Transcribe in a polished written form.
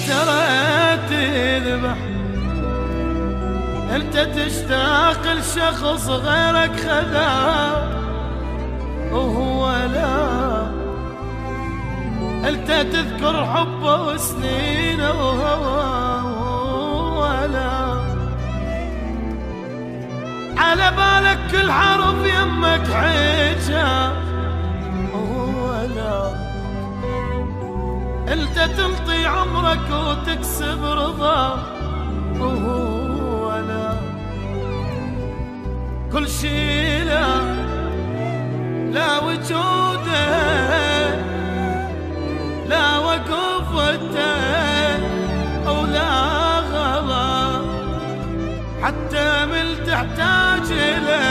ترى تذبح، انت تشتاق لشخص غيرك خذاه وهو لا، انت تذكر حبه وسنينه وهو لا، على بالك كل حرف يمك حجة وهو لا، انت تنطي عمرك وتكسب رضا وهو لا، كل شي لا وجوده لا وقفته ولا غلا، حتى من تحتاج إليه